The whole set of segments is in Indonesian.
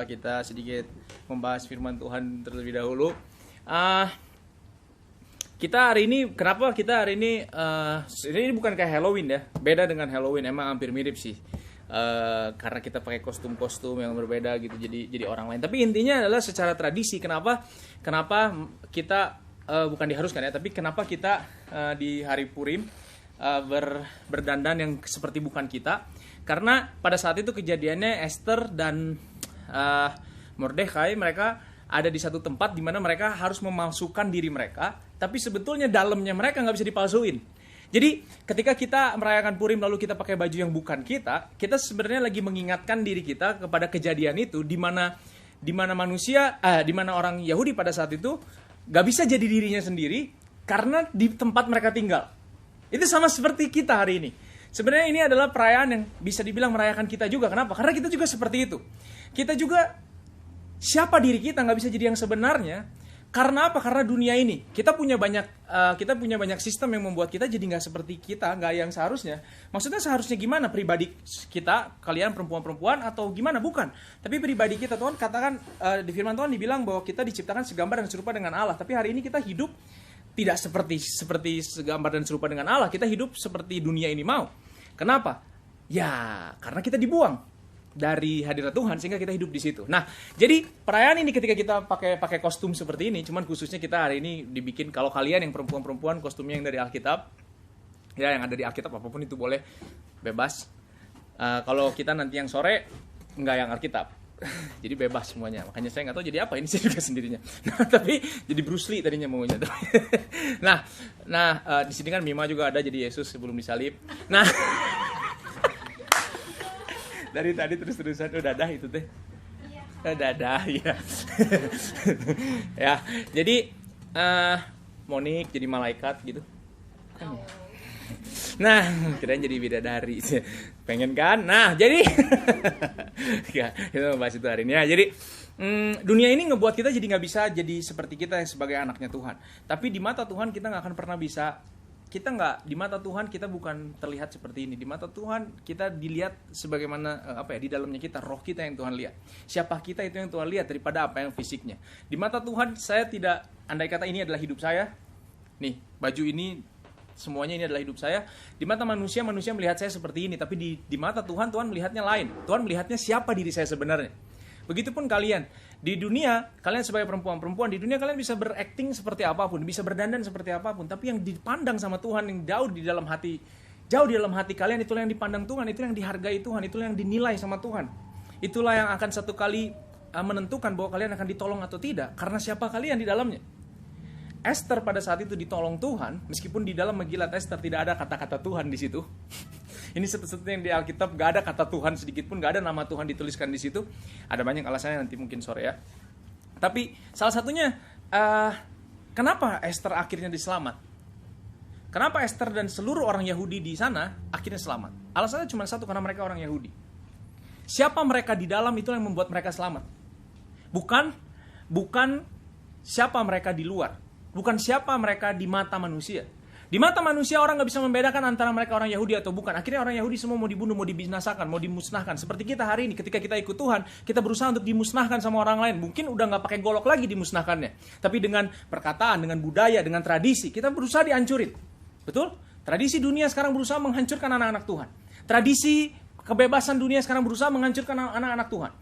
kita sedikit membahas firman Tuhan terlebih dahulu. Kita hari ini, kenapa kita hari ini bukan kayak Halloween ya, beda dengan Halloween, emang hampir mirip sih. Karena kita pakai kostum-kostum yang berbeda gitu, jadi orang lain. Tapi intinya adalah secara tradisi. Kenapa kita bukan diharuskan ya, tapi kenapa kita di hari Purim berdandan yang seperti bukan kita? Karena pada saat itu kejadiannya Esther dan Mordekai, mereka ada di satu tempat di mana mereka harus memalsukan diri mereka, tapi sebetulnya dalamnya mereka nggak bisa dipalsuin. Jadi ketika kita merayakan Purim lalu kita pakai baju yang bukan kita sebenarnya lagi mengingatkan diri kita kepada kejadian itu, di mana orang Yahudi pada saat itu nggak bisa jadi dirinya sendiri karena di tempat mereka tinggal. Itu sama seperti kita hari ini. Sebenarnya ini adalah perayaan yang bisa dibilang merayakan kita juga. Kenapa? Karena kita juga seperti itu. Kita juga, siapa diri kita nggak bisa jadi yang sebenarnya. Karena apa? Karena dunia ini kita punya banyak sistem yang membuat kita jadi nggak seperti kita, nggak yang seharusnya. Maksudnya seharusnya gimana? Pribadi kita, kalian perempuan-perempuan atau gimana? Bukan. Tapi pribadi kita, Tuhan katakan di firman Tuhan dibilang bahwa kita diciptakan segambar dan serupa dengan Allah. Tapi hari ini kita hidup tidak seperti segambar dan serupa dengan Allah. Kita hidup seperti dunia ini mau. Kenapa? Ya, karena kita dibuang dari hadirat Tuhan sehingga kita hidup di situ. Nah, jadi perayaan ini ketika kita pakai kostum seperti ini, cuman khususnya kita hari ini dibikin, kalau kalian yang perempuan-perempuan kostumnya yang dari Alkitab, ya yang ada di Alkitab apapun itu boleh, bebas. Kalau kita nanti yang sore nggak yang Alkitab, jadi bebas semuanya. Makanya saya nggak tahu jadi apa ini, saya juga sendirinya. Nah, tapi jadi Bruce Lee tadinya maunya. Nah, di sini kan Mima juga ada jadi Yesus sebelum disalib. Nah, dari tadi terus-terusan dadah itu teh. Dadah ya. Ya, jadi Monik jadi malaikat gitu. Kan ya? Nah, kirain jadi bidadari. Pengen kan? Nah, jadi ya, kita bahas itu hari ini ya. Jadi dunia ini ngebuat kita jadi nggak bisa jadi seperti kita yang sebagai anaknya Tuhan. Tapi di mata Tuhan kita nggak akan pernah bisa. Di mata Tuhan kita bukan terlihat seperti ini. Di mata Tuhan kita dilihat sebagaimana di dalamnya kita, roh kita yang Tuhan lihat. Siapa kita itu yang Tuhan lihat daripada apa yang fisiknya. Di mata Tuhan saya tidak, andai kata ini adalah hidup saya. Nih, baju ini semuanya ini adalah hidup saya. Di mata manusia melihat saya seperti ini, tapi di mata Tuhan melihatnya lain. Tuhan melihatnya siapa diri saya sebenarnya. Begitupun kalian. Di dunia, kalian sebagai perempuan-perempuan, di dunia kalian bisa berakting seperti apapun, bisa berdandan seperti apapun, tapi yang dipandang sama Tuhan yang jauh di dalam hati kalian, itulah yang dipandang Tuhan, itulah yang dihargai Tuhan, itulah yang dinilai sama Tuhan. Itulah yang akan satu kali menentukan bahwa kalian akan ditolong atau tidak, karena siapa kalian di dalamnya. Esther pada saat itu ditolong Tuhan, meskipun di dalam Megillat Esther tidak ada kata-kata Tuhan di situ. Ini satu-satunya yang di Alkitab gak ada kata Tuhan sedikit pun, gak ada nama Tuhan dituliskan di situ. Ada banyak alasannya, nanti mungkin sore ya. Tapi salah satunya, kenapa Esther akhirnya diselamat? Kenapa Esther dan seluruh orang Yahudi di sana akhirnya selamat? Alasannya cuma satu, karena mereka orang Yahudi. Siapa mereka di dalam itu yang membuat mereka selamat. Bukan siapa mereka di luar. Bukan siapa mereka di mata manusia. Di mata manusia orang gak bisa membedakan antara mereka orang Yahudi atau bukan. Akhirnya orang Yahudi semua mau dibunuh, mau dibinasakan, mau dimusnahkan. Seperti kita hari ini ketika kita ikut Tuhan, kita berusaha untuk dimusnahkan sama orang lain. Mungkin udah gak pakai golok lagi dimusnahkannya. Tapi dengan perkataan, dengan budaya, dengan tradisi, kita berusaha dihancurin. Betul? Tradisi dunia sekarang berusaha menghancurkan anak-anak Tuhan. Tradisi kebebasan dunia sekarang berusaha menghancurkan anak-anak Tuhan.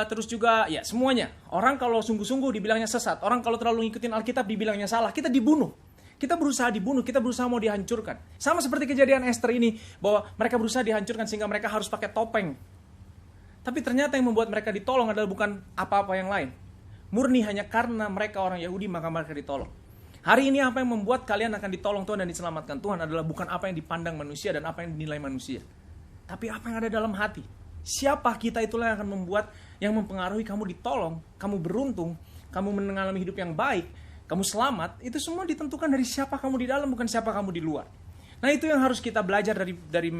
Terus juga ya semuanya. Orang kalau sungguh-sungguh dibilangnya sesat. Orang kalau terlalu ngikutin Alkitab dibilangnya salah. Kita dibunuh. Kita berusaha dibunuh, kita berusaha mau dihancurkan. Sama seperti kejadian Esther ini, bahwa mereka berusaha dihancurkan sehingga mereka harus pakai topeng. Tapi ternyata yang membuat mereka ditolong adalah bukan apa-apa yang lain. Murni hanya karena mereka orang Yahudi maka mereka ditolong. Hari ini apa yang membuat kalian akan ditolong Tuhan dan diselamatkan Tuhan adalah bukan apa yang dipandang manusia dan apa yang dinilai manusia. Tapi apa yang ada dalam hati. Siapa kita itulah yang akan membuat, yang mempengaruhi kamu ditolong, kamu beruntung, kamu mengalami hidup yang baik, kamu selamat, itu semua ditentukan dari siapa kamu di dalam, bukan siapa kamu di luar. Nah, itu yang harus kita belajar dari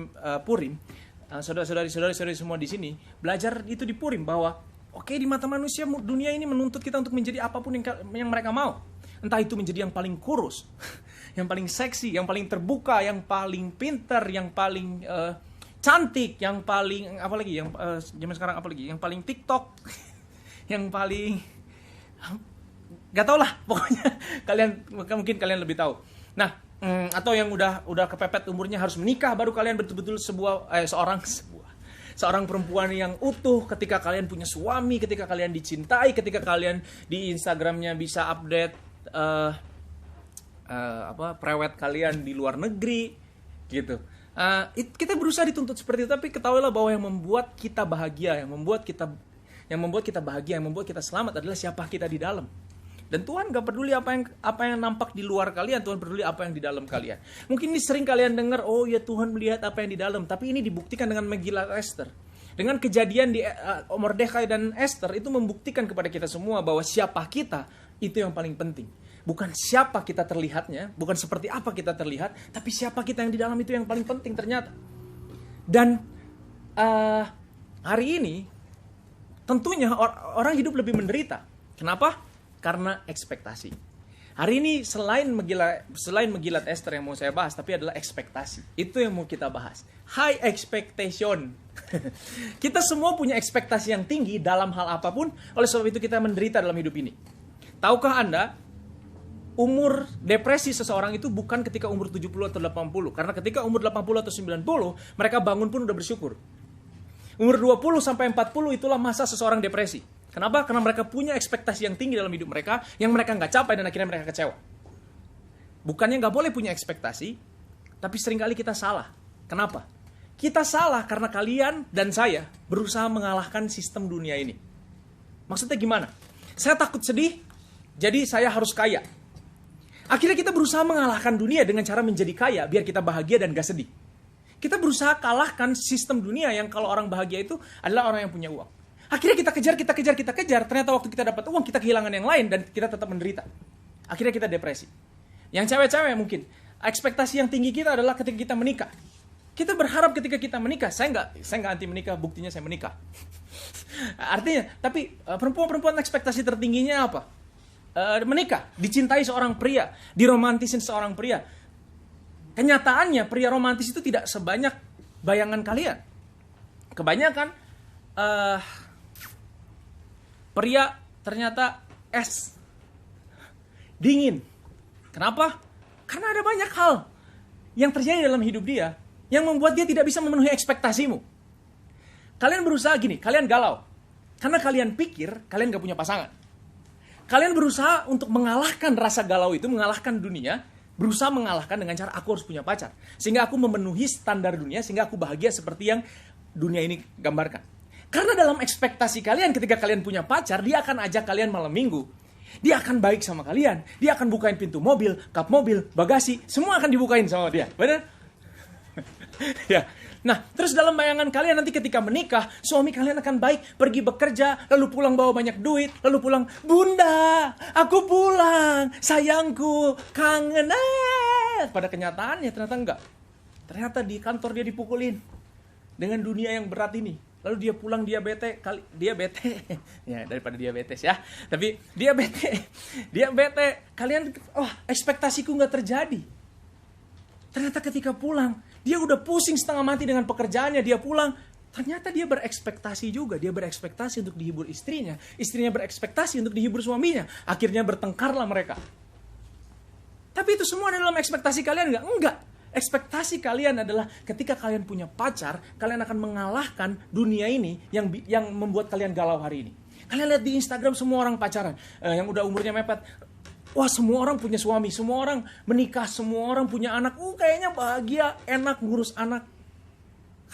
Purim. Saudara-saudari semua di sini, belajar itu di Purim, bahwa oke, di mata manusia, dunia ini menuntut kita untuk menjadi apapun yang mereka mau. Entah itu menjadi yang paling kurus, yang paling seksi, yang paling terbuka, yang paling pintar, yang paling cantik, yang paling apalagi yang zaman sekarang apalagi yang paling TikTok, yang paling gak tau lah pokoknya kalian mungkin kalian lebih tahu. Nah, atau yang udah kepepet umurnya harus menikah baru kalian betul-betul seorang perempuan yang utuh, ketika kalian punya suami, ketika kalian dicintai, ketika kalian di Instagramnya bisa update prewed kalian di luar negeri gitu. Kita berusaha dituntut seperti itu, tapi ketahuilah bahwa yang membuat kita bahagia, yang membuat kita bahagia, yang membuat kita selamat adalah siapa kita di dalam. Dan Tuhan gak peduli apa yang nampak di luar kalian, Tuhan peduli apa yang di dalam kalian. Mungkin ini sering kalian dengar, oh ya Tuhan melihat apa yang di dalam, tapi ini dibuktikan dengan Megillah Esther. Dengan kejadian di Mordekai dan Esther itu membuktikan kepada kita semua bahwa siapa kita itu yang paling penting. Bukan siapa kita terlihatnya, bukan seperti apa kita terlihat, tapi siapa kita yang di dalam itu yang paling penting ternyata. Dan hari ini tentunya orang hidup lebih menderita. Kenapa? Karena ekspektasi. Hari ini selain Megillah Esther yang mau saya bahas, tapi adalah ekspektasi. Itu yang mau kita bahas. High expectation. Kita semua punya ekspektasi yang tinggi dalam hal apapun, oleh sebab itu kita menderita dalam hidup ini. Tahukah Anda, umur depresi seseorang itu bukan ketika umur 70 atau 80. Karena ketika umur 80 atau 90, mereka bangun pun udah bersyukur. Umur 20 sampai 40 itulah masa seseorang depresi. Kenapa? Karena mereka punya ekspektasi yang tinggi dalam hidup mereka, yang mereka nggak capai dan akhirnya mereka kecewa. Bukannya nggak boleh punya ekspektasi, tapi seringkali kita salah. Kenapa? Kita salah karena kalian dan saya berusaha mengalahkan sistem dunia ini. Maksudnya gimana? Saya takut sedih, jadi saya harus kaya. Akhirnya kita berusaha mengalahkan dunia dengan cara menjadi kaya, biar kita bahagia dan gak sedih. Kita berusaha kalahkan sistem dunia yang kalau orang bahagia itu adalah orang yang punya uang. Akhirnya kita kejar. Ternyata waktu kita dapat uang, kita kehilangan yang lain dan kita tetap menderita. Akhirnya kita depresi. Yang cewek-cewek mungkin, ekspektasi yang tinggi kita adalah ketika kita menikah. Kita berharap ketika kita menikah, saya nggak anti menikah, buktinya saya menikah. Artinya, tapi perempuan ekspektasi tertingginya apa? Menikah, dicintai seorang pria, diromantisin seorang pria. Kenyataannya, pria romantis itu tidak sebanyak bayangan kalian. Kebanyakan pria ternyata es, dingin. Kenapa? Karena ada banyak hal yang terjadi dalam hidup dia yang membuat dia tidak bisa memenuhi ekspektasimu. Kalian berusaha gini, kalian galau karena kalian pikir kalian gak punya pasangan. Kalian berusaha untuk mengalahkan rasa galau itu, mengalahkan dunia, berusaha mengalahkan dengan cara aku harus punya pacar, sehingga aku memenuhi standar dunia, sehingga aku bahagia seperti yang dunia ini gambarkan. Karena dalam ekspektasi kalian ketika kalian punya pacar, dia akan ajak kalian malam minggu. Dia akan baik sama kalian. Dia akan bukain pintu mobil, kap mobil, bagasi. Semua akan dibukain sama dia. Benar? Ya. Nah, terus dalam bayangan kalian nanti ketika menikah, suami kalian akan baik, pergi bekerja, lalu pulang bawa banyak duit, lalu pulang, Bunda, aku pulang, sayangku, kangen. Pada kenyataannya ternyata enggak. Ternyata di kantor dia dipukulin dengan dunia yang berat ini. Lalu dia pulang, dia bete, ya daripada diabetes ya, tapi dia bete, kalian, ekspektasiku nggak terjadi. Ternyata ketika pulang, dia udah pusing setengah mati dengan pekerjaannya, dia pulang, ternyata dia berekspektasi juga, dia berekspektasi untuk dihibur istrinya berekspektasi untuk dihibur suaminya, akhirnya bertengkarlah mereka. Tapi itu semua dalam ekspektasi kalian nggak? Enggak. Ekspektasi kalian adalah ketika kalian punya pacar, kalian akan mengalahkan dunia ini yang membuat kalian galau hari ini. Kalian lihat di Instagram semua orang pacaran, yang udah umurnya mepet. Wah, semua orang punya suami, semua orang menikah, semua orang punya anak. Kayaknya bahagia, enak ngurus anak.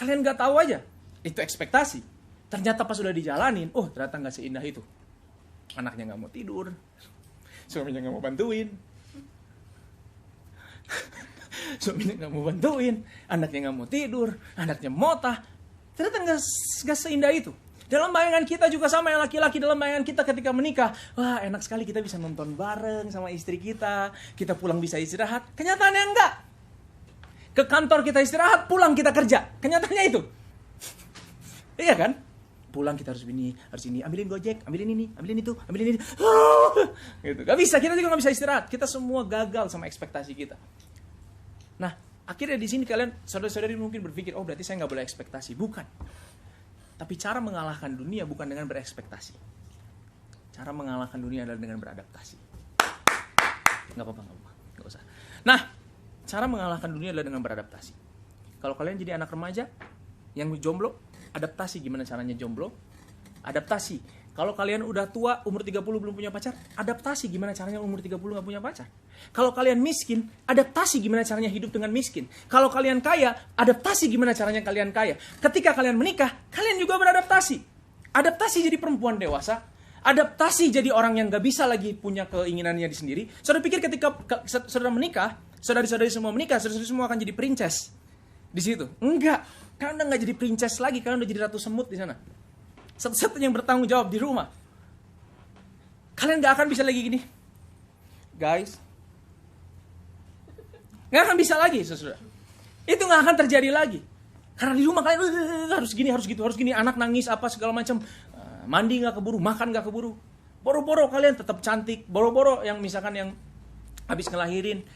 Kalian gak tahu aja, itu ekspektasi. Ternyata pas udah dijalanin, ternyata gak seindah itu. Anaknya gak mau tidur, suaminya gak mau bantuin. Suaminya gak mau bantuin, anaknya gak mau tidur, anaknya motah. Ternyata gak seindah itu. Dalam bayangan kita juga sama yang laki-laki, dalam bayangan kita ketika menikah, wah enak sekali kita bisa nonton bareng sama istri kita pulang bisa istirahat. Kenyataannya enggak. Ke kantor kita istirahat, pulang kita kerja. Kenyataannya itu. Iya kan? Pulang kita harus ini, ambilin Gojek, ambilin ini, ambilin itu, ambilin ini. Gitu. Gak bisa, kita juga gak bisa istirahat. Kita semua gagal sama ekspektasi kita. Nah, Akhirnya di sini kalian, saudara-saudari mungkin berpikir, oh berarti saya nggak boleh ekspektasi. Bukan. Tapi cara mengalahkan dunia bukan dengan berekspektasi. Cara mengalahkan dunia adalah dengan beradaptasi. Nggak apa-apa, nggak usah. Nah, cara mengalahkan dunia adalah dengan beradaptasi. Kalau kalian jadi anak remaja yang jomblo, adaptasi gimana caranya jomblo? Adaptasi. Kalau kalian udah tua, umur 30 belum punya pacar, adaptasi gimana caranya umur 30 nggak punya pacar. Kalau kalian miskin, adaptasi gimana caranya hidup dengan miskin. Kalau kalian kaya, adaptasi gimana caranya kalian kaya. Ketika kalian menikah, kalian juga beradaptasi. Adaptasi jadi perempuan dewasa, adaptasi jadi orang yang nggak bisa lagi punya keinginannya di sendiri. Saudara pikir ketika saudara menikah, saudari-saudari semua menikah, saudari semua akan jadi princess di situ? Enggak, kalian udah nggak jadi princess lagi, kalian udah jadi ratu semut di sana. Satu-satunya yang bertanggung jawab di rumah. Kalian gak akan bisa lagi gini, guys. Gak akan bisa lagi, saudara. Itu gak akan terjadi lagi. Karena di rumah kalian harus gini, harus gitu, harus gini. Anak nangis apa segala macam. Mandi gak keburu, makan gak keburu. Boro-boro kalian tetap cantik. Boro-boro yang misalkan yang habis ngelahirin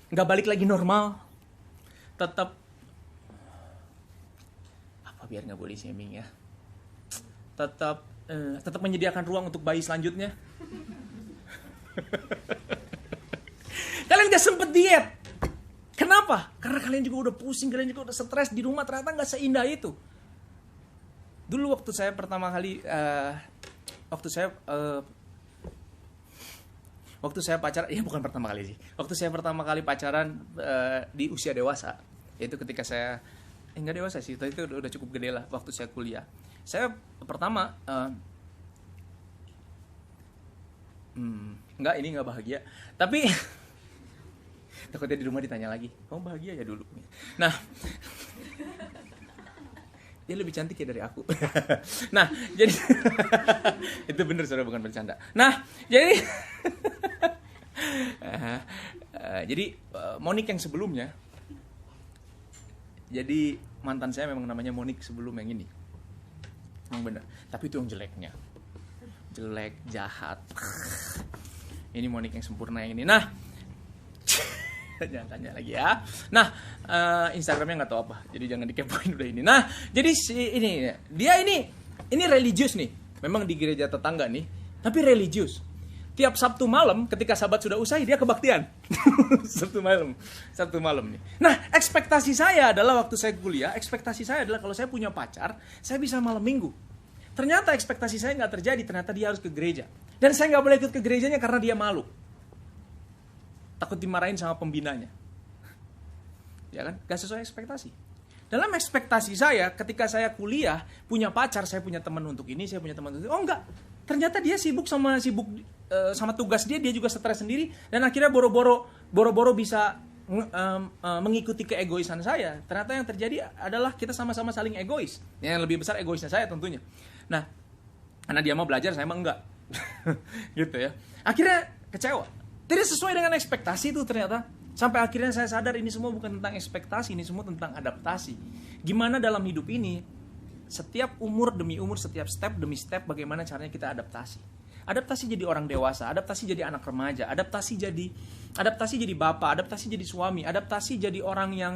gak balik lagi normal. Tetap biar nggak boleh shaming ya, tetap menyediakan ruang untuk bayi selanjutnya. Kalian nggak sempet diet. Kenapa? Karena kalian juga udah pusing, kalian juga udah stres di rumah. Ternyata nggak seindah itu. Dulu waktu saya pertama kali waktu saya pacaran, ya bukan pertama kali sih. Waktu saya pertama kali pacaran di usia dewasa, yaitu ketika saya enggak dewasa sih, itu udah cukup gede lah waktu saya kuliah. Saya pertama enggak, ini enggak bahagia. Tapi takutnya di rumah ditanya lagi, kamu bahagia ya dulu? Nah, dia lebih cantik ya dari aku. Nah, jadi itu bener, saudara, bukan bercanda. Nah, jadi jadi Monik yang sebelumnya, jadi mantan saya memang namanya Monik sebelum yang ini. Memang benar. Tapi itu yang jeleknya. Jelek, jahat. Ini Monik yang sempurna yang ini. Nah, jangan tanya lagi ya. Nah, Instagramnya nggak tahu apa. Jadi jangan dikepoin udah ini. Nah, jadi dia ini religius nih. Memang di gereja tetangga nih. Tapi religius. Tiap Sabtu malam ketika sabat sudah usai dia kebaktian. Sabtu malam nih. Nah, ekspektasi saya adalah waktu saya kuliah, ekspektasi saya adalah kalau saya punya pacar, saya bisa malam minggu. Ternyata ekspektasi saya nggak terjadi, ternyata dia harus ke gereja. Dan saya nggak boleh ikut ke gerejanya karena dia malu. Takut dimarahin sama pembinanya. Ya kan? Gak sesuai ekspektasi. Dalam ekspektasi saya, ketika saya kuliah, punya pacar, saya punya teman untuk ini, saya punya teman untuk itu. Oh enggak, ternyata dia sibuk sama tugas dia juga stres sendiri, dan akhirnya boro-boro bisa mengikuti keegoisan saya. Ternyata yang terjadi adalah kita sama-sama saling egois. Yang lebih besar egoisnya saya tentunya. Nah, karena dia mau belajar, saya mah enggak. Gitu ya. Akhirnya kecewa. Tidak sesuai dengan ekspektasi itu ternyata. Sampai akhirnya saya sadar ini semua bukan tentang ekspektasi, ini semua tentang adaptasi. Gimana dalam hidup ini, setiap umur demi umur, setiap step demi step, bagaimana caranya kita adaptasi. Adaptasi jadi orang dewasa, adaptasi jadi anak remaja, adaptasi jadi bapak, adaptasi jadi suami, adaptasi jadi orang yang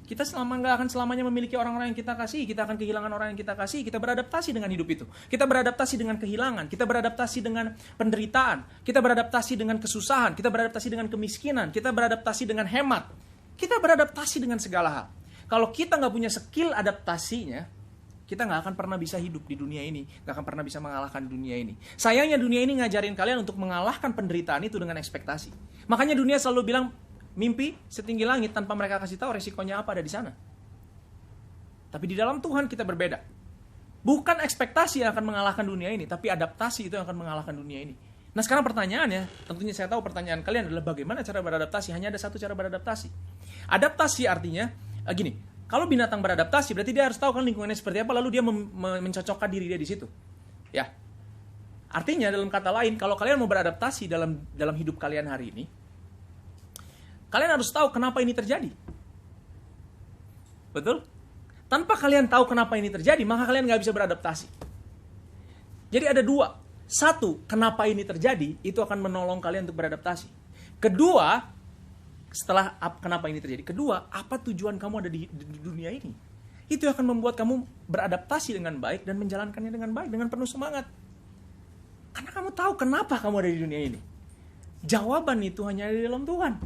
kita nggak akan selamanya memiliki orang-orang yang kita kasih, kita akan kehilangan orang yang kita kasih. Kita beradaptasi dengan hidup itu, kita beradaptasi dengan kehilangan, kita beradaptasi dengan penderitaan, kita beradaptasi dengan kesusahan, kita beradaptasi dengan kemiskinan, kita beradaptasi dengan hemat, kita beradaptasi dengan segala hal. Kalau kita nggak punya skill adaptasinya, kita nggak akan pernah bisa hidup di dunia ini, nggak akan pernah bisa mengalahkan dunia ini. Sayangnya dunia ini ngajarin kalian untuk mengalahkan penderitaan itu dengan ekspektasi. Makanya dunia selalu bilang mimpi setinggi langit tanpa mereka kasih tahu resikonya apa ada di sana. Tapi di dalam Tuhan kita berbeda. Bukan ekspektasi yang akan mengalahkan dunia ini, tapi adaptasi itu yang akan mengalahkan dunia ini. Nah sekarang pertanyaannya, tentunya saya tahu pertanyaan kalian adalah bagaimana cara beradaptasi. Hanya ada satu cara beradaptasi. Adaptasi artinya gini. Kalau binatang beradaptasi, berarti dia harus tahu kan lingkungannya seperti apa, lalu dia mencocokkan diri dia di situ. Ya. Artinya dalam kata lain, kalau kalian mau beradaptasi dalam hidup kalian hari ini, kalian harus tahu kenapa ini terjadi. Betul? Tanpa kalian tahu kenapa ini terjadi, maka kalian nggak bisa beradaptasi. Jadi ada dua. Satu, kenapa ini terjadi, itu akan menolong kalian untuk beradaptasi. Kedua, kenapa ini terjadi? Kedua, apa tujuan kamu ada di dunia ini? Itu akan membuat kamu beradaptasi dengan baik dan menjalankannya dengan baik, dengan penuh semangat. Karena kamu tahu kenapa kamu ada di dunia ini. Jawaban itu hanya ada di dalam Tuhan.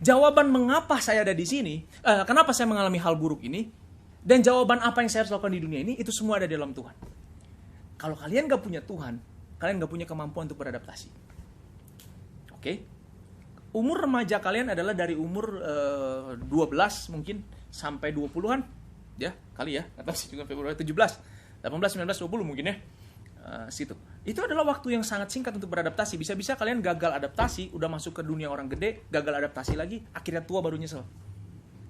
Jawaban mengapa saya ada di sini, kenapa saya mengalami hal buruk ini, dan jawaban apa yang saya harus lakukan di dunia ini, itu semua ada di dalam Tuhan. Kalau kalian gak punya Tuhan, kalian gak punya kemampuan untuk beradaptasi. Oke? Umur remaja kalian adalah dari umur 12 mungkin sampai 20-an. Ya, kali ya. Atau sih juga Februari 17, 18, 19, 20 mungkin ya. Situ. Itu adalah waktu yang sangat singkat untuk beradaptasi. Bisa-bisa kalian gagal adaptasi, udah masuk ke dunia orang gede, gagal adaptasi lagi, akhirnya tua baru nyesel.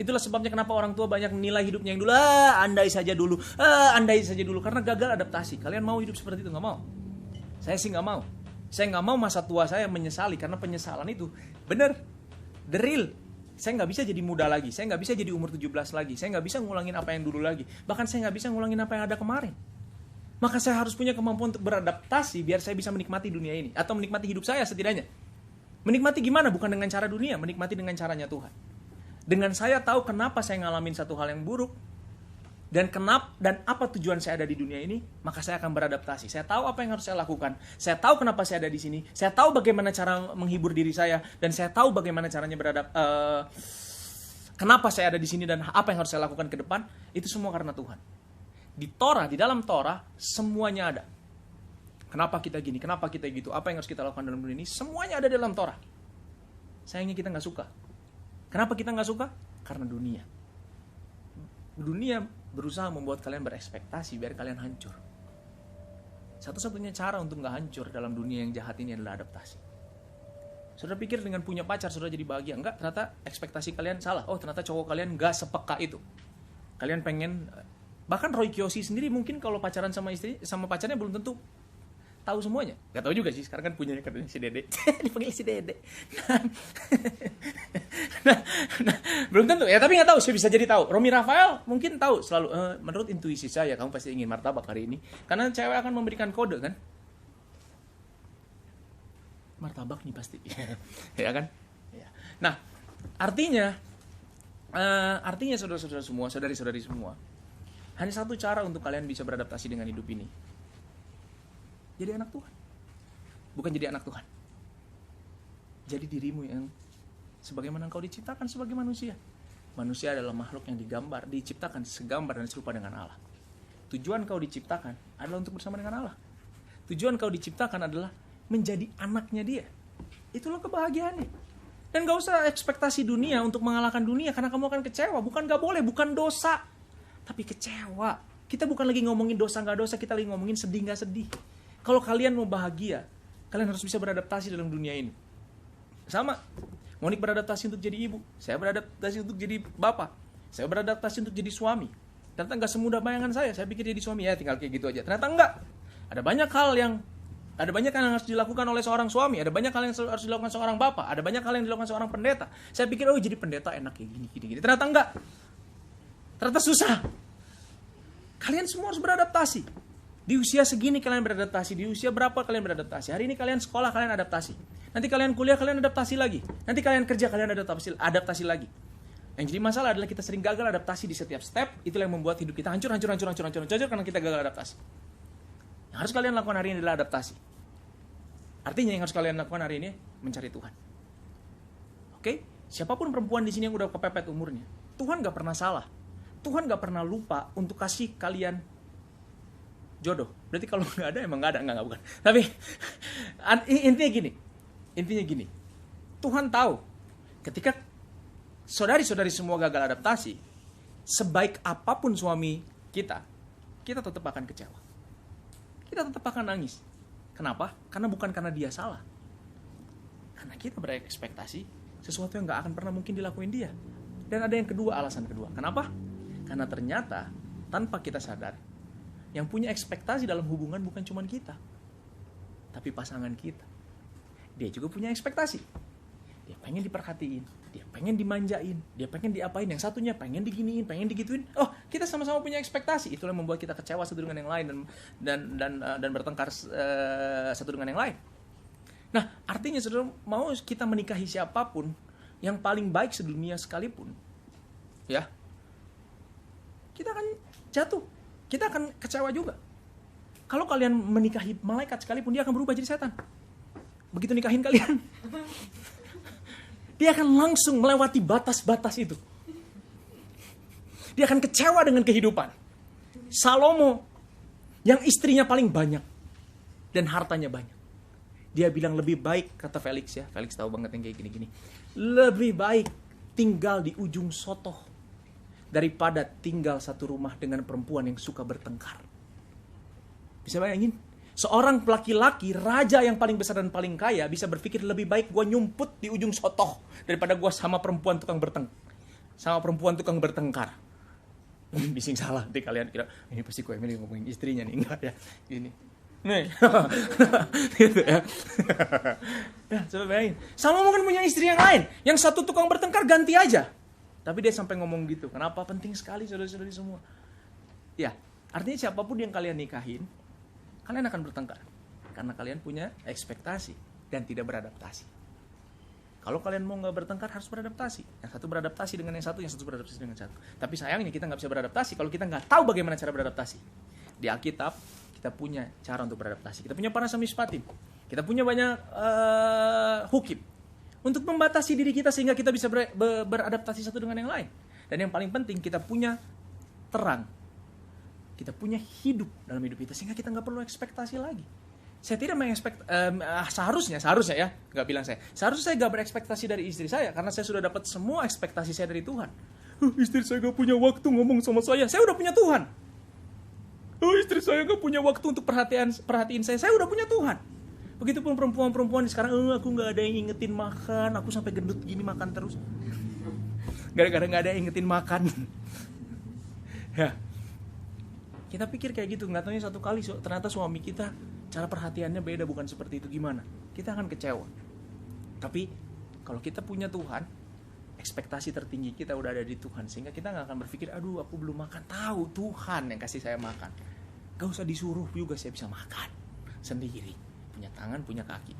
Itulah sebabnya kenapa orang tua banyak menilai hidupnya yang dulu, andai saja dulu, karena gagal adaptasi. Kalian mau hidup seperti itu? Nggak mau. Saya sih nggak mau. Saya nggak mau masa tua saya menyesali, karena penyesalan itu bener, the real. Saya nggak bisa jadi muda lagi, saya nggak bisa jadi umur 17 lagi, saya nggak bisa ngulangin apa yang dulu lagi, bahkan saya nggak bisa ngulangin apa yang ada kemarin. Maka saya harus punya kemampuan untuk beradaptasi biar saya bisa menikmati dunia ini, atau menikmati hidup saya setidaknya. Menikmati gimana? Bukan dengan cara dunia, menikmati dengan caranya Tuhan. Dengan saya tahu kenapa saya ngalamin satu hal yang buruk, dan apa tujuan saya ada di dunia ini, maka saya akan beradaptasi. Saya tahu apa yang harus saya lakukan. Saya tahu kenapa saya ada di sini. Saya tahu bagaimana cara menghibur diri saya, dan saya tahu bagaimana caranya kenapa saya ada di sini dan apa yang harus saya lakukan ke depan. Itu semua karena Tuhan. Di dalam Torah semuanya ada. Kenapa kita gini, kenapa kita gitu, apa yang harus kita lakukan dalam dunia ini, semuanya ada dalam Torah. Sayangnya kita nggak suka. Kenapa kita nggak suka? Karena dunia berusaha membuat kalian berekspektasi biar kalian hancur. Satu-satunya cara untuk nggak hancur dalam dunia yang jahat ini adalah adaptasi. Saudara pikir dengan punya pacar saudara jadi bahagia? Enggak, ternyata ekspektasi kalian salah. Oh, ternyata cowok kalian nggak sepeka itu. Kalian pengen, bahkan Roy Kiyoshi sendiri mungkin kalau pacaran sama pacarnya belum tentu tahu semuanya. Gak tahu juga sih, sekarang kan punya katanya si Dede. Dipanggil si Dede. Nah, belum tentu ya, tapi nggak tahu, saya bisa jadi tahu. Romi Rafael mungkin tahu selalu, menurut intuisi saya kamu pasti ingin martabak hari ini, karena cewek akan memberikan kode kan, martabak nih pasti. Ya kan ya. Nah, artinya saudara-saudara semua, saudari-saudari semua, hanya satu cara untuk kalian bisa beradaptasi dengan hidup ini: jadi anak Tuhan. Bukan jadi anak Tuhan, jadi dirimu yang sebagaimana engkau diciptakan sebagai manusia. Manusia adalah makhluk yang diciptakan segambar dan serupa dengan Allah. Tujuan kau diciptakan adalah untuk bersama dengan Allah. Tujuan kau diciptakan adalah menjadi anaknya Dia. Itulah kebahagiaannya. Dan gak usah ekspektasi dunia untuk mengalahkan dunia, karena kamu akan kecewa. Bukan gak boleh, bukan dosa, tapi kecewa. Kita bukan lagi ngomongin dosa gak dosa, kita lagi ngomongin sedih gak sedih. Kalau kalian mau bahagia, kalian harus bisa beradaptasi dalam dunia ini. Sama, Monik beradaptasi untuk jadi ibu, saya beradaptasi untuk jadi bapak, saya beradaptasi untuk jadi suami. Ternyata nggak semudah bayangan saya pikir jadi suami ya tinggal kayak gitu aja. Ternyata enggak. Ada banyak hal yang harus dilakukan oleh seorang suami, ada banyak hal yang harus dilakukan seorang bapak, ada banyak hal yang dilakukan seorang pendeta. Saya pikir jadi pendeta enak kayak gini. Ternyata enggak. Ternyata susah. Kalian semua harus beradaptasi. Di usia segini kalian beradaptasi, di usia berapa kalian beradaptasi. Hari ini kalian sekolah, kalian adaptasi. Nanti kalian kuliah, kalian adaptasi lagi. Nanti kalian kerja, kalian adaptasi lagi. Yang jadi masalah adalah kita sering gagal adaptasi di setiap step. Itulah yang membuat hidup kita hancur karena kita gagal adaptasi. Yang harus kalian lakukan hari ini adalah adaptasi. Artinya yang harus kalian lakukan hari ini mencari Tuhan. Oke? Siapapun perempuan di sini yang udah kepepet umurnya, Tuhan gak pernah salah. Tuhan gak pernah lupa untuk kasih kalian jodoh. Berarti kalau nggak ada emang nggak ada, nggak bukan. Tapi intinya gini, Tuhan tahu ketika saudari-saudari semua gagal adaptasi, sebaik apapun suami kita tetap akan kecewa, kita tetap akan nangis. Kenapa? Karena bukan karena dia salah, karena kita berekspektasi sesuatu yang nggak akan pernah mungkin dilakuin dia. Dan ada yang kedua, alasan kedua. Kenapa? Karena ternyata tanpa kita sadar, yang punya ekspektasi dalam hubungan bukan cuma kita, tapi pasangan kita. Dia juga punya ekspektasi. Dia pengen diperhatiin, dia pengen dimanjain, dia pengen diapain. Yang satunya pengen diginiin, pengen digituin. Oh, kita sama-sama punya ekspektasi. Itulah yang membuat kita kecewa satu dengan yang lain dan bertengkar satu dengan yang lain. Nah, artinya saudara, mau kita menikahi siapapun, yang paling baik sedunia sekalipun, ya, kita akan jatuh, kita akan kecewa juga. Kalau kalian menikahi malaikat sekalipun, dia akan berubah jadi setan. Begitu nikahin kalian, dia akan langsung melewati batas-batas itu. Dia akan kecewa dengan kehidupan. Salomo, yang istrinya paling banyak dan hartanya banyak, dia bilang lebih baik, kata Felix ya, Felix tahu banget yang kayak gini-gini, lebih baik tinggal di ujung sotoh daripada tinggal satu rumah dengan perempuan yang suka bertengkar. Bisa bayangin? Seorang laki-laki, raja yang paling besar dan paling kaya, bisa berpikir lebih baik gue nyumput di ujung sotoh daripada gue sama perempuan tukang bertengkar. Bising salah, nanti kalian kira ini pasti kok Emily ngomongin istrinya nih, enggak ya, gini. Nih, gitu ya. Ya, coba bayangin. Salomo kan punya istri yang lain, yang satu tukang bertengkar ganti aja. Tapi dia sampai ngomong gitu. Kenapa? Penting sekali saudara-saudari semua. Ya, artinya siapapun yang kalian nikahin, kalian akan bertengkar karena kalian punya ekspektasi dan tidak beradaptasi. Kalau kalian mau nggak bertengkar, harus beradaptasi. Yang satu beradaptasi dengan yang satu beradaptasi dengan yang satu. Tapi sayangnya kita nggak bisa beradaptasi kalau kita nggak tahu bagaimana cara beradaptasi. Di Alkitab kita punya cara untuk beradaptasi. Kita punya Parasha Mishpatim. Kita punya banyak hukim untuk membatasi diri kita sehingga kita bisa beradaptasi satu dengan yang lain. Dan yang paling penting, kita punya terang. Kita punya hidup dalam hidup kita sehingga kita nggak perlu ekspektasi lagi. Saya tidak seharusnya ya, nggak bilang saya. Seharusnya saya nggak berekspektasi dari istri saya karena saya sudah dapat semua ekspektasi saya dari Tuhan. Istri saya nggak punya waktu ngomong sama saya udah punya Tuhan. Istri saya nggak punya waktu untuk perhatiin saya udah punya Tuhan. Begitupun perempuan-perempuan sekarang, aku nggak ada yang ingetin makan, aku sampai gendut gini makan terus. Gara-gara nggak ada yang ingetin makan. Ya, kita pikir kayak gitu, nggak taunya satu kali ternyata suami kita cara perhatiannya beda, bukan seperti itu, gimana? Kita akan kecewa. Tapi kalau kita punya Tuhan, ekspektasi tertinggi kita udah ada di Tuhan, sehingga kita nggak akan berpikir, aduh aku belum makan. Tahu Tuhan yang kasih saya makan. Gak usah disuruh juga saya bisa makan sendiri. Punya tangan, punya kaki.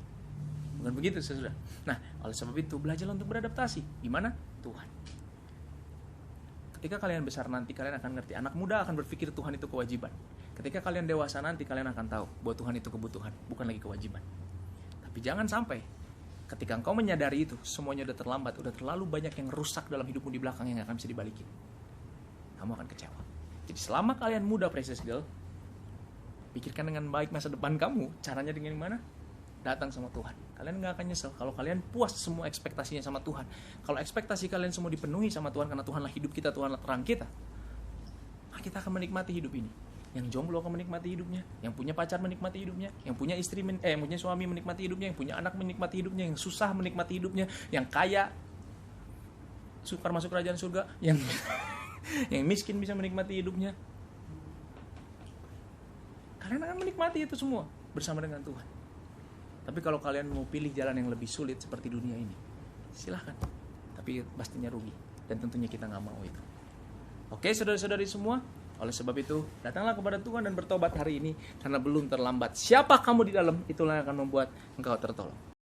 Bukan begitu saudara. Nah, oleh sebab itu belajar untuk beradaptasi. Gimana? Tuhan. Ketika kalian besar nanti, kalian akan ngerti. Anak muda akan berpikir Tuhan itu kewajiban. Ketika kalian dewasa nanti, kalian akan tahu bahwa Tuhan itu kebutuhan, bukan lagi kewajiban. Tapi jangan sampai ketika engkau menyadari itu, semuanya udah terlambat, udah terlalu banyak yang rusak dalam hidupmu di belakang yang gak akan bisa dibalikin. Kamu akan kecewa. Jadi selama kalian muda, precious girl, pikirkan dengan baik masa depan kamu. Caranya dengan mana? Datang sama Tuhan. Kalian gak akan nyesel kalau kalian puas semua ekspektasinya sama Tuhan. Kalau ekspektasi kalian semua dipenuhi sama Tuhan, karena Tuhanlah hidup kita, Tuhanlah terang kita, maka kita akan menikmati hidup ini. Yang jomblo akan menikmati hidupnya, yang punya pacar menikmati hidupnya, yang punya yang punya suami menikmati hidupnya, yang punya anak menikmati hidupnya, yang susah menikmati hidupnya, yang kaya sukar masuk kerajaan surga, yang miskin bisa menikmati hidupnya. Kalian akan menikmati itu semua bersama dengan Tuhan. Tapi kalau kalian mau pilih jalan yang lebih sulit seperti dunia ini, silahkan. Tapi pastinya rugi, dan tentunya kita nggak mau itu. Oke, saudara-saudari semua. Oleh sebab itu, datanglah kepada Tuhan dan bertobat hari ini, karena belum terlambat. Siapa kamu di dalam, itulah yang akan membuat engkau tertolong.